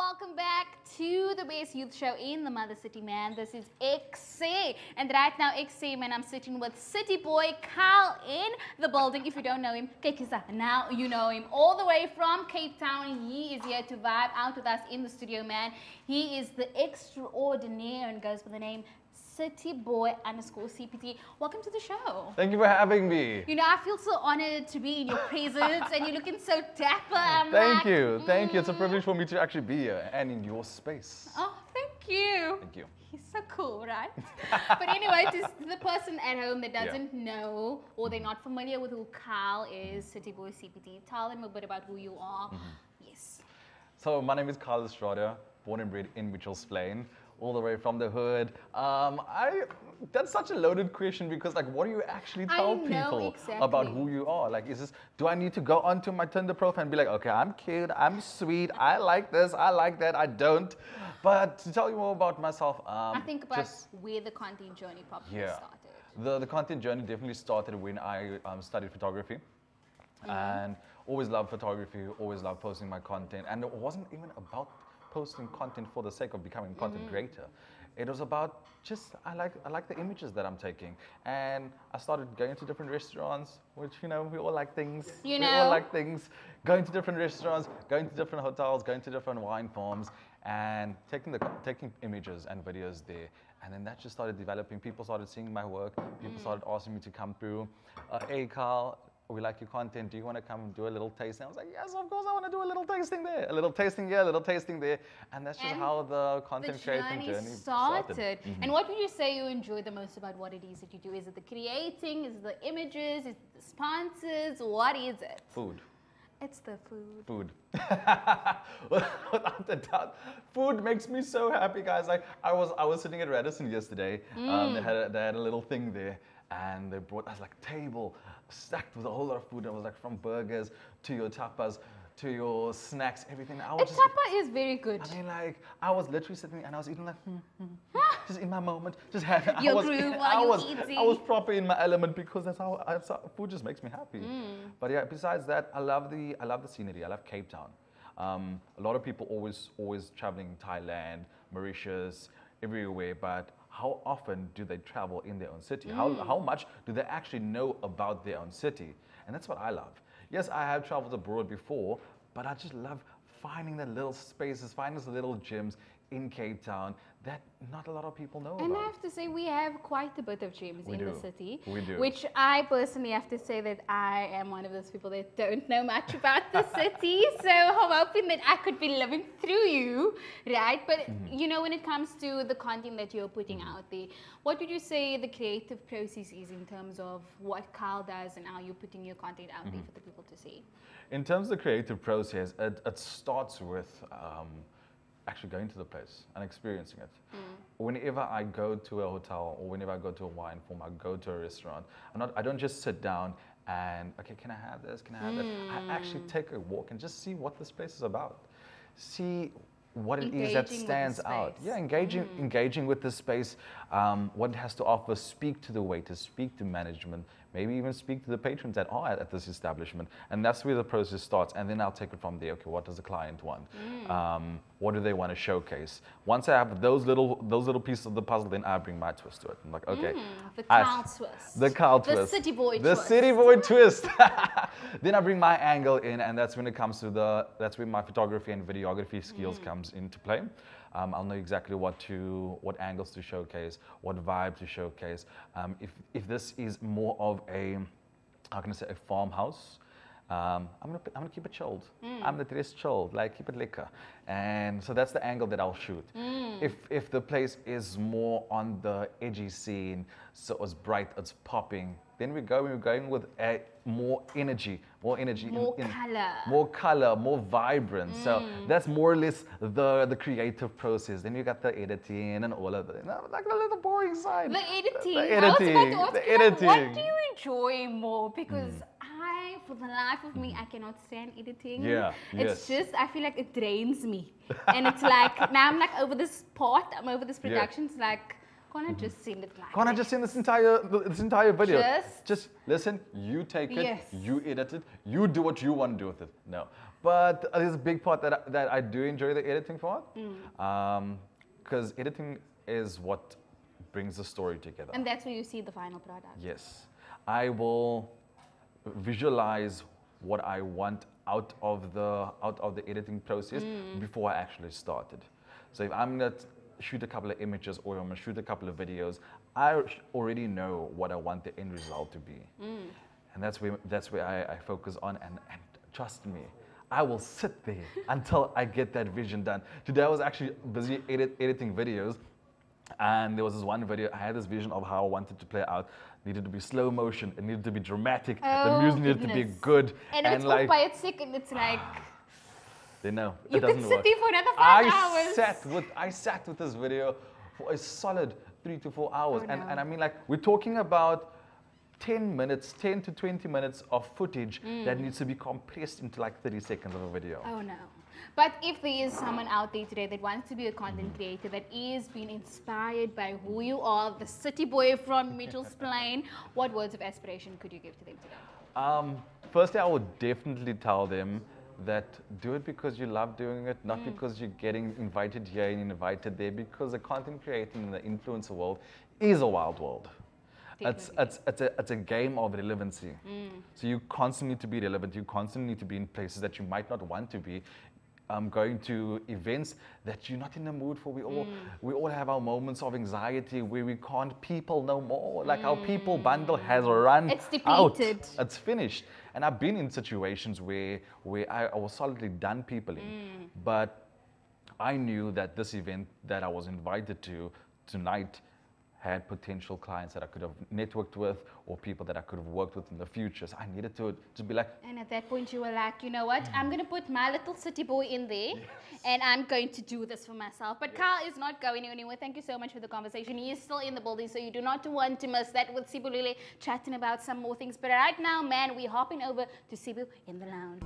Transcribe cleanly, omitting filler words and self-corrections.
welcome back to the best youth show in the Mother City, man. This is EKSE, and right now EKSE, man, I'm sitting with city boy Kyle in the building. If you don't know him, now you know him all the way from Cape Town. He is here to vibe out with us in the studio, man. He is the extraordinaire and goes by the name cityboy_CPT. Welcome to the show. Thank you for having me. You know, I feel so honored to be in your presence and you're looking so dapper. Thank you. It's a privilege for me to actually be here and in your space. Oh, thank you. Thank you. He's so cool, right? But anyway, to the person at home that doesn't know or they're not familiar with who Kyle is, cityboy_CPT, tell them a bit about who you are. Yes. So my name is Kyle Lestrade, born and bred in Mitchell's Plain, all the way from the hood. That's such a loaded question because, like, what do you actually tell people about who you are? Like, is this, do I need to go onto my Tinder profile and be like, okay, I'm cute, I'm sweet, I like this, I like that, I don't. But to tell you more about myself, I think about where the content journey probably started. The content journey definitely started when I studied photography. And always loved photography, always loved posting my content. And it wasn't even about posting content for the sake of becoming a content creator. It was about just, I like the images that I'm taking. And I started going to different restaurants, which, you know, we all like things. We all like things. Going to different restaurants, going to different hotels, going to different wine farms, and taking images and videos there. And then that just started developing. People started seeing my work. People started asking me to come through. Hey, Kyle, we like your content. Do you want to come do a little tasting? I was like, yes, of course, I want to do a little tasting there. A little tasting here, a little tasting there. And that's just how the content creating journey started. And what would you say you enjoy the most about what it is that you do? Is it the creating? Is it the images? Is it the sponsors? What is it? Food. It's the food. Food. Without a doubt. Food makes me so happy, guys. Like, I was sitting at Radisson yesterday. They had a little thing there. And they brought us like a table stacked with a whole lot of food. It was like from burgers to your tapas to your snacks, everything. Tapa is very good. I mean, like, I was literally sitting and I was eating like, just in my moment, just having. I was proper in my element because that's how food just makes me happy. But yeah, besides that, I love the scenery. I love Cape Town. A lot of people always traveling Thailand, Mauritius, everywhere, but how often do they travel in their own city? How much do they actually know about their own city? And that's what I love. Yes, I have traveled abroad before, but I just love finding the little spaces, finding the little gyms in Cape Town that not a lot of people know about. And I have to say, we have quite a bit of gyms in the city. We do. Which I personally have to say that I am one of those people that don't know much about the city. So I'm hoping that I could be living through you, right? But, you know, when it comes to the content that you're putting out there, what would you say the creative process is in terms of what Kyle does and how you're putting your content out there for the people to see? In terms of the creative process, it starts with actually going to the place and experiencing it. Whenever I go to a hotel or whenever I go to a wine farm, I go to a restaurant, I don't just sit down and, okay, can I have this, can I have that? I actually take a walk and just see what this place is about. See what it is that stands out. Yeah, engaging with the space, what it has to offer, speak to the waiters, speak to management, maybe even speak to the patrons that are at this establishment. And that's where the process starts. And then I'll take it from there. Okay, what does the client want? What do they want to showcase? Once I have those little pieces of the puzzle, then I bring my twist to it. I'm like, okay. The Kyle twist. The Kyle twist. The city boy twist. The city boy twist. Then I bring my angle in, and that's when it comes to that's when my photography and videography skills comes into play. I'll know exactly what angles to showcase, what vibe to showcase. If this is more of a, how can I say, a farmhouse, I'm gonna keep it chilled. I'm gonna dress chilled, like keep it liquor. And so that's the angle that I'll shoot. If the place is more on the edgy scene, so it's bright, it's popping, then we're going with more energy, more color, more vibrant. So that's more or less the creative process. Then you got the editing and all of that. Like the little boring side. The editing. The editing. What do you enjoy more? Because for the life of me, I cannot stand editing. It's just, I feel like it drains me. And it's like, now I'm like over this part, I'm over this production. It's like, Can't I just send it like Can't I that? just send this entire video? Just- Just listen, you take it, Yes. you edit it, you do what you want to do with it. No. But there's a big part that I do enjoy the editing part. Because editing is what brings the story together. And that's where you see the final product. Yes. I will visualize what I want out of the editing process before I actually started. So if I'm gonna shoot a couple of images or I'm gonna shoot a couple of videos, I already know what I want the end result to be. And that's where I focus on, and trust me, I will sit there until I get that vision done. Today I was actually busy editing videos, and there was this one video, I had this vision of how I wanted to play out. It needed to be slow motion, it needed to be dramatic, the Oh, music needed to be goodness. good. And if it's off by its second, it's like They know, you it could doesn't sit work. there for another 5 hours. I sat with this video for a solid 3 to 4 hours. Oh, no. And I mean, like, we're talking about 10 to 20 minutes of footage that needs to be compressed into like 30 seconds of a video. Oh no. But if there is someone out there today that wants to be a content creator, that is being inspired by who you are, the city boy from Mitchell's Plain, what words of aspiration could you give to them today? Firstly, I would definitely tell them that do it because you love doing it, not because you're getting invited here and invited there, because the content creating in the influencer world is a wild world. It's a game of relevancy. So you constantly need to be relevant. You constantly need to be in places that you might not want to be. Going to events that you're not in the mood for. We all have our moments of anxiety where we can't people no more. Like our people bundle has run It's out. depleted. It's finished. And I've been in situations where I was solidly done people in. But I knew that this event that I was invited to tonight had potential clients that I could have networked with or people that I could have worked with in the future. So I needed to be like, And at that point you were like, you know what, I'm going to put my little city boy in there and I'm going to do this for myself. But Kyle is not going anywhere. Thank you so much for the conversation. He is still in the building, so you do not want to miss that with Sibulile chatting about some more things. But right now, man, we're hopping over to Sibu in the lounge.